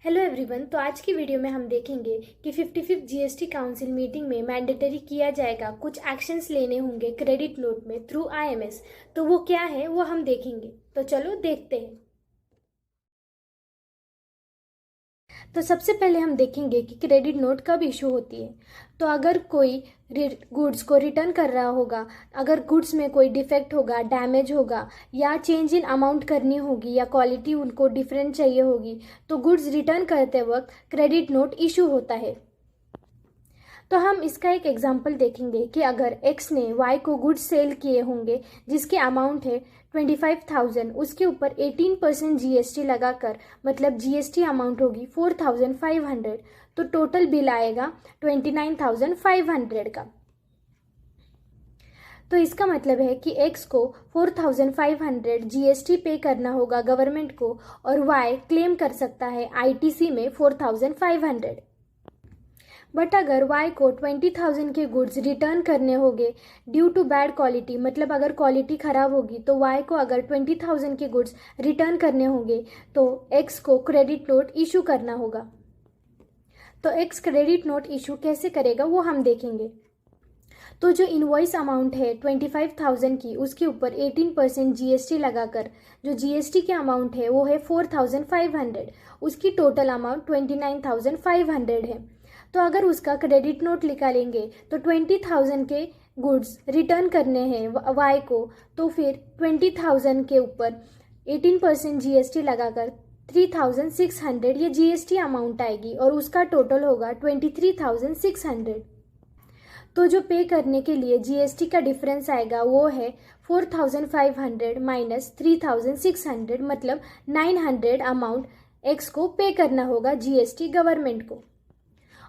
Hello everyone. तो आज की वीडियो में हम देखेंगे कि 55th जीएसटी काउंसिल मीटिंग में मैंडेटरी किया जाएगा, कुछ एक्शंस लेने होंगे क्रेडिट नोट में थ्रू आईएमएस। तो वो क्या है वो हम देखेंगे। तो चलो देखते हैं। तो सबसे पहले हम देखेंगे कि क्रेडिट नोट कब इशू होती है। तो अगर कोई गुड्स को रिटर्न कर रहा होगा, अगर गुड्स में कोई डिफेक्ट होगा, डैमेज होगा, या चेंज इन अमाउंट करनी होगी, या क्वालिटी उनको डिफरेंट चाहिए होगी, तो गुड्स रिटर्न करते वक्त क्रेडिट नोट इशू होता है। तो हम इसका एक एग्जाम्पल देखेंगे कि अगर एक्स ने वाई को गुड्स सेल किए होंगे जिसके अमाउंट है 25,000, उसके ऊपर 18% जीएसटी लगाकर, मतलब जीएसटी अमाउंट होगी 4,500, तो टोटल बिल आएगा 29,500 का। तो इसका मतलब है कि एक्स को 4,500 जीएसटी पे करना होगा गवर्नमेंट को, और वाई क्लेम कर सकता है आईटीसी में 4,500। बट अगर वाई को 20,000 के गुड्स रिटर्न करने होंगे ड्यू टू बैड क्वालिटी, मतलब अगर क्वालिटी ख़राब होगी, तो वाई को अगर 20,000 के गुड्स रिटर्न करने होंगे तो एक्स को क्रेडिट नोट इशू करना होगा। तो एक्स क्रेडिट नोट इशू कैसे करेगा वो हम देखेंगे। तो जो इनवॉइस अमाउंट है 25,000 की, उसके ऊपर 18% जीएसटी लगाकर जो जीएसटी के अमाउंट है वो है 4,500, उसकी टोटल अमाउंट 29,500 है। तो अगर उसका क्रेडिट नोट निकालेंगे तो 20,000 के गुड्स रिटर्न करने हैं वाई को, तो फिर 20,000 के ऊपर 18% जीएसटी लगाकर 3,600 ये जीएसटी अमाउंट आएगी, और उसका टोटल होगा 23,600। तो जो पे करने के लिए जीएसटी का डिफरेंस आएगा वो है 4,500 माइनस 3,600, मतलब 900 अमाउंट एक्स को पे करना होगा जीएसटी गवर्नमेंट को।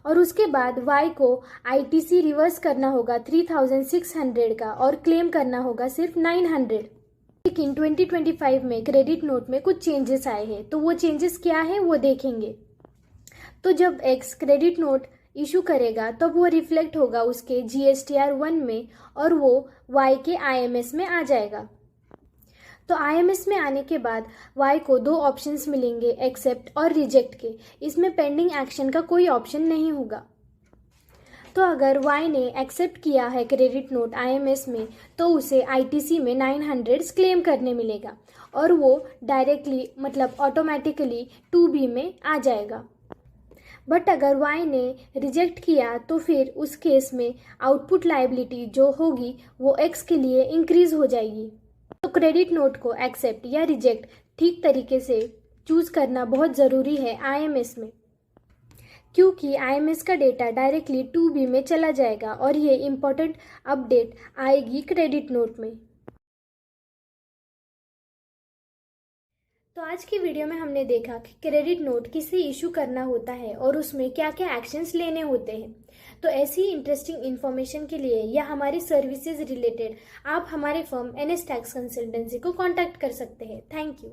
और उसके बाद वाई को आईटीसी रिवर्स करना होगा 3,600 का, और क्लेम करना होगा सिर्फ 900। लेकिन 2025 में क्रेडिट नोट में कुछ चेंजेस आए हैं, तो वो चेंजेस क्या है वो देखेंगे। तो जब एक्स क्रेडिट नोट इशू करेगा तब वो रिफ्लेक्ट होगा उसके जीएसटीआर 1 में, और वो वाई के आईएमएस में आ जाएगा। तो आईएमएस में आने के बाद वाई को दो ऑप्शंस मिलेंगे, एक्सेप्ट और रिजेक्ट के। इसमें पेंडिंग एक्शन का कोई ऑप्शन नहीं होगा। तो अगर वाई ने एक्सेप्ट किया है क्रेडिट नोट आईएमएस में, तो उसे आईटीसी में 900 क्लेम करने मिलेगा, और वो डायरेक्टली, मतलब ऑटोमेटिकली 2B में आ जाएगा। बट अगर वाई ने रिजेक्ट किया तो फिर उस केस में आउटपुट लायबिलिटी जो होगी वो एक्स के लिए इंक्रीज हो जाएगी। तो क्रेडिट नोट को एक्सेप्ट या रिजेक्ट ठीक तरीके से चूज करना बहुत ज़रूरी है आईएमएस में, क्योंकि आईएमएस का डेटा डायरेक्टली 2B में चला जाएगा, और ये इम्पोर्टेंट अपडेट आएगी क्रेडिट नोट में। तो आज की वीडियो में हमने देखा कि क्रेडिट नोट किसे इशू करना होता है और उसमें क्या क्या एक्शंस लेने होते हैं। तो ऐसी इंटरेस्टिंग इन्फॉर्मेशन के लिए या हमारी सर्विसेज रिलेटेड आप हमारे फर्म NS टैक्स कंसल्टेंसी को कांटेक्ट कर सकते हैं। Thank you.